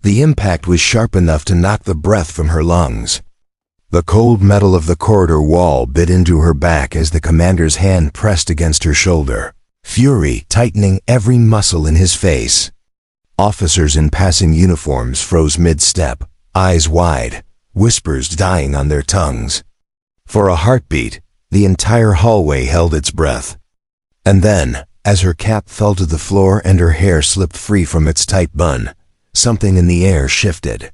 The impact was sharp enough to knock the breath from her lungs. The cold metal of the corridor wall bit into her back as the commander's hand pressed against her shoulder, fury tightening every muscle in his face. Officers in passing uniforms froze mid-step, eyes wide, whispers dying on their tongues. For a heartbeat, the entire hallway held its breath. And then, as her cap fell to the floor and her hair slipped free from its tight bun, something in the air shifted.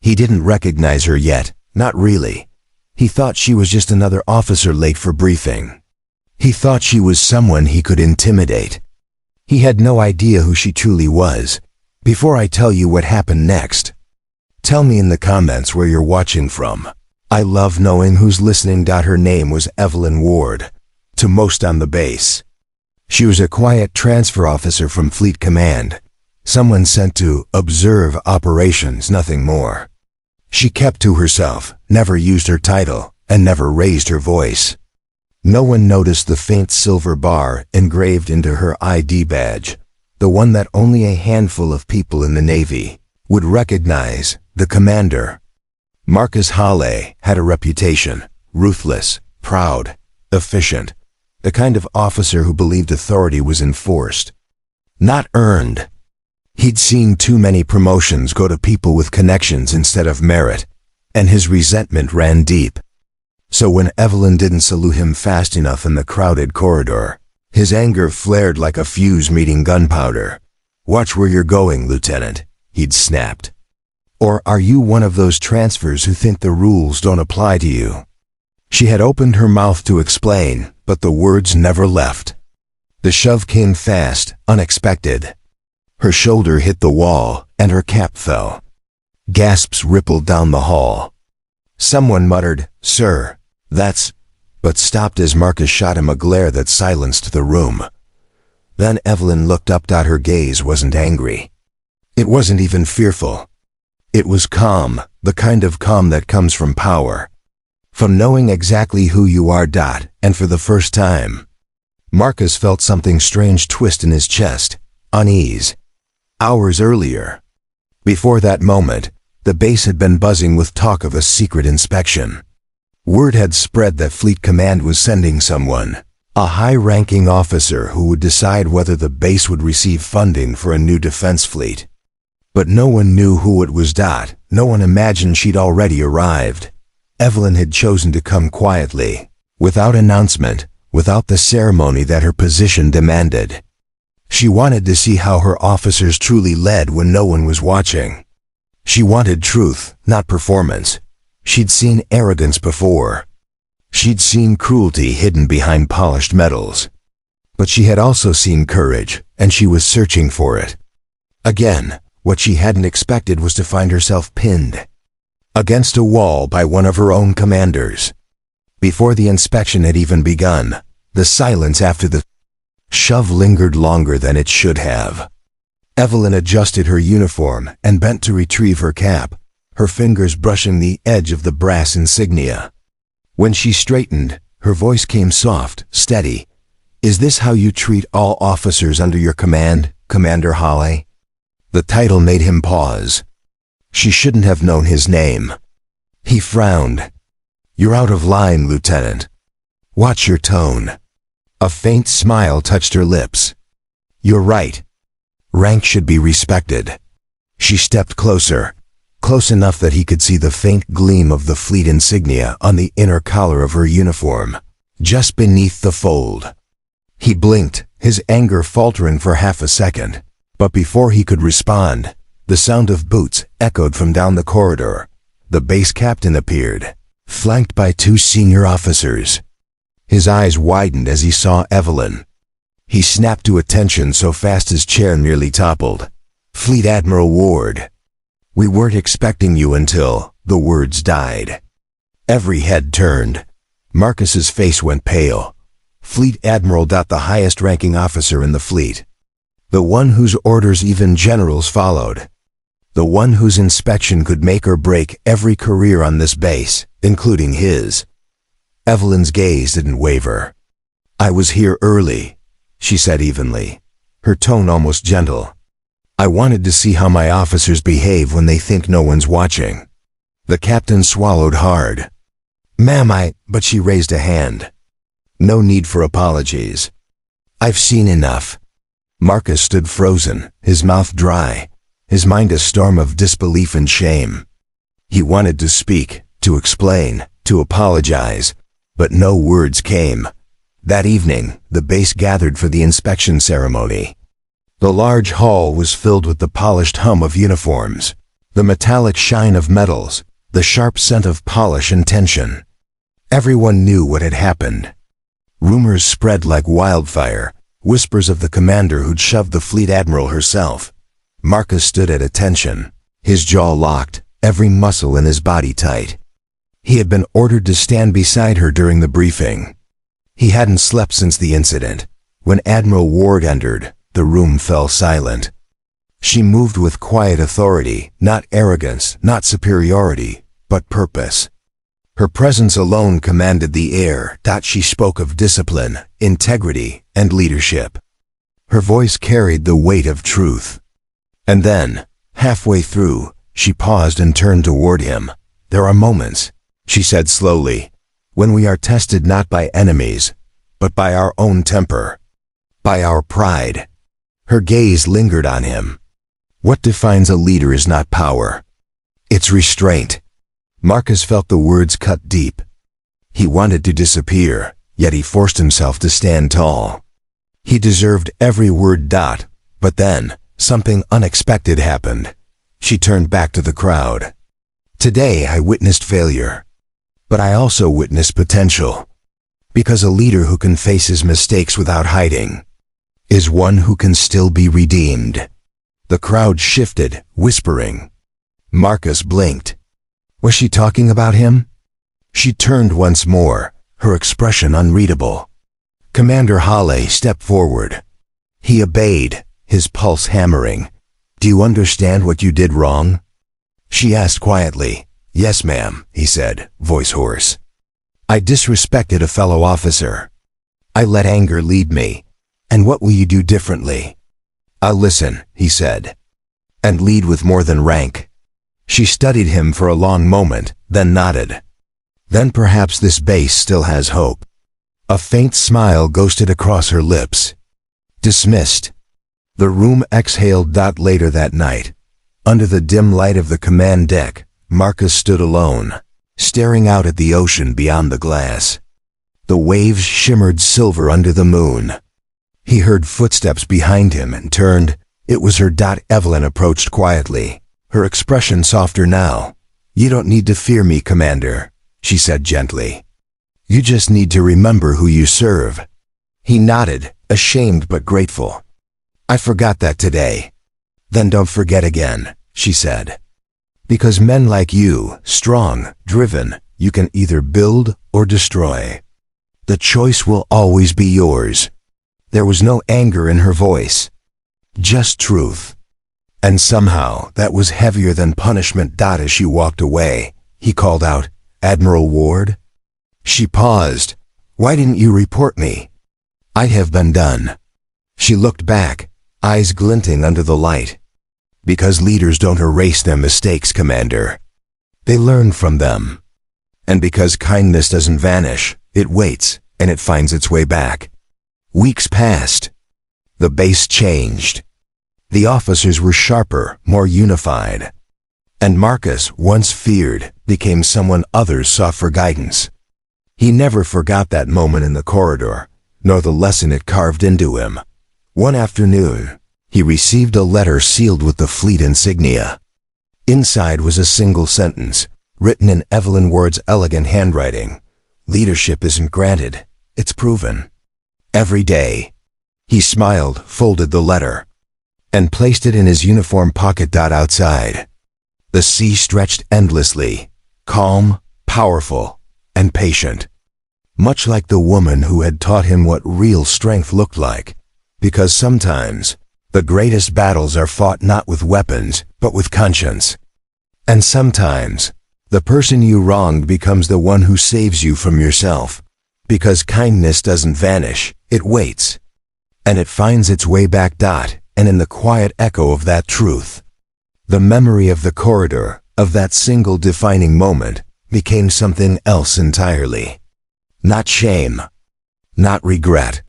He didn't recognize her yet, not really. He thought she was just another officer late for briefing. He thought she was someone he could intimidate. He had no idea who she truly was. Before I tell you what happened next, tell me in the comments where you're watching from. I love knowing who's listening. Her name was Evelyn Ward, to most on the base. She was a quiet transfer officer from Fleet Command, someone sent to observe operations, nothing more. She kept to herself, never used her title, and never raised her voice. No one noticed the faint silver bar engraved into her ID badge, the one that only a handful of people in the Navy would recognize, the commander. Marcus Hawley had a reputation, ruthless, proud, efficient, the kind of officer who believed authority was enforced, not earned. He'd seen too many promotions go to people with connections instead of merit, and his resentment ran deep. So when Evelyn didn't salute him fast enough in the crowded corridor, his anger flared like a fuse meeting gunpowder. "Watch where you're going, Lieutenant," he'd snapped. "Or are you one of those transfers who think the rules don't apply to you?" She had opened her mouth to explain, but the words never left. The shove came fast, unexpected. Her shoulder hit the wall, and her cap fell. Gasps rippled down the hall. Someone muttered, "Sir, that's," but stopped as Marcus shot him a glare that silenced the room. Then Evelyn looked up. Her gaze wasn't angry. It wasn't even fearful. It was calm, the kind of calm that comes from power. From knowing exactly who you are. And for the first time, Marcus felt something strange twist in his chest, unease. Hours earlier, before that moment, the base had been buzzing with talk of a secret inspection. Word had spread that Fleet Command was sending someone, a high-ranking officer who would decide whether the base would receive funding for a new defense fleet. But no one knew who it was. No one imagined she'd already arrived. Evelyn had chosen to come quietly, without announcement, without the ceremony that her position demanded. She wanted to see how her officers truly led when no one was watching. She wanted truth, not performance. She'd seen arrogance before. She'd seen cruelty hidden behind polished metals. But she had also seen courage, and she was searching for it. Again, what she hadn't expected was to find herself pinned against a wall by one of her own commanders. Before the inspection had even begun, the silence after the shove lingered longer than it should have. Evelyn adjusted her uniform and bent to retrieve her cap, her fingers brushing the edge of the brass insignia. When she straightened, her voice came soft, steady. "Is this how you treat all officers under your command, Commander Hawley?" The title made him pause. She shouldn't have known his name. He frowned. "You're out of line, Lieutenant. Watch your tone." A faint smile touched her lips. "You're right. Rank should be respected." She stepped closer, close enough that he could see the faint gleam of the fleet insignia on the inner collar of her uniform, just beneath the fold. He blinked, his anger faltering for half a second, but before he could respond, the sound of boots echoed from down the corridor. The base captain appeared, flanked by two senior officers. His eyes widened as he saw Evelyn. He snapped to attention so fast his chair nearly toppled. "Fleet Admiral Ward. We weren't expecting you until," the words died. Every head turned. Marcus's face went pale. Fleet Admiral. The highest-ranking officer in the fleet. The one whose orders even generals followed. The one whose inspection could make or break every career on this base, including his. Evelyn's gaze didn't waver. "I was here early," she said evenly, her tone almost gentle. I wanted to see how my officers behave when they think no one's watching. The captain swallowed hard. Ma'am, but she raised a hand. No need for apologies. I've seen enough. Marcus stood frozen, his mouth dry, his mind a storm of disbelief and shame. He wanted to speak, to explain, to apologize, but no words came. That evening, the base gathered for the inspection ceremony. The large hall was filled with the polished hum of uniforms, the metallic shine of metals, the sharp scent of polish and tension. Everyone knew what had happened. Rumors spread like wildfire, whispers of the commander who'd shoved the Fleet Admiral herself. Marcus stood at attention, his jaw locked, every muscle in his body tight. He had been ordered to stand beside her during the briefing. He hadn't slept since the incident. When Admiral Ward entered, the room fell silent. She moved with quiet authority, not arrogance, not superiority, but purpose. Her presence alone commanded the air. She spoke of discipline, integrity, and leadership. Her voice carried the weight of truth. And then, halfway through, she paused and turned toward him. There are moments, she said slowly, when we are tested not by enemies, but by our own temper, by our pride. Her gaze lingered on him. What defines a leader is not power. It's restraint. Marcus felt the words cut deep. He wanted to disappear, yet he forced himself to stand tall. He deserved every word. But then, something unexpected happened. She turned back to the crowd. Today I witnessed failure. But I also witnessed potential. Because a leader who can face his mistakes without hiding is one who can still be redeemed. The crowd shifted, whispering. Marcus blinked. Was she talking about him? She turned once more, her expression unreadable. Commander Hale stepped forward. He obeyed, his pulse hammering. Do you understand what you did wrong? She asked quietly. Yes, ma'am, he said, voice hoarse. I disrespected a fellow officer. I let anger lead me. And what will you do differently? I'll listen, he said. And lead with more than rank. She studied him for a long moment, then nodded. Then perhaps this base still has hope. A faint smile ghosted across her lips. Dismissed. The room exhaled. Later that night, under the dim light of the command deck, Marcus stood alone, staring out at the ocean beyond the glass. The waves shimmered silver under the moon. He heard footsteps behind him and turned. It was her. Evelyn approached quietly, her expression softer now. You don't need to fear me, Commander, she said gently. You just need to remember who you serve. He nodded, ashamed but grateful. I forgot that today. Then don't forget again, she said. Because men like you, strong, driven, you can either build or destroy. The choice will always be yours. There was no anger in her voice, just truth. And somehow that was heavier than punishment. As she walked away, he called out, Admiral Ward? She paused. Why didn't you report me? I'd have been done. She looked back, eyes glinting under the light. Because leaders don't erase their mistakes, Commander. They learn from them. And because kindness doesn't vanish, it waits, and it finds its way back. Weeks passed. The base changed. The officers were sharper, more unified. And Marcus, once feared, became someone others sought for guidance. He never forgot that moment in the corridor, nor the lesson it carved into him. One afternoon, he received a letter sealed with the fleet insignia. Inside was a single sentence, written in Evelyn Ward's elegant handwriting. Leadership isn't granted, it's proven. Every day. He smiled, folded the letter, and placed it in his uniform pocket. Outside, the sea stretched endlessly, calm, powerful, and patient. Much like the woman who had taught him what real strength looked like. Because sometimes, the greatest battles are fought not with weapons, but with conscience. And sometimes, the person you wronged becomes the one who saves you from yourself. Because kindness doesn't vanish, it waits. And it finds its way back. And and in the quiet echo of that truth, the memory of the corridor, of that single defining moment, became something else entirely. Not shame, not regret,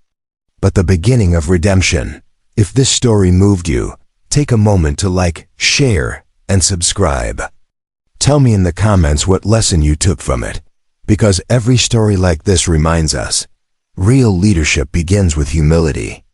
but the beginning of redemption. If this story moved you, take a moment to like, share, and subscribe. Tell me in the comments what lesson you took from it, because every story like this reminds us, real leadership begins with humility.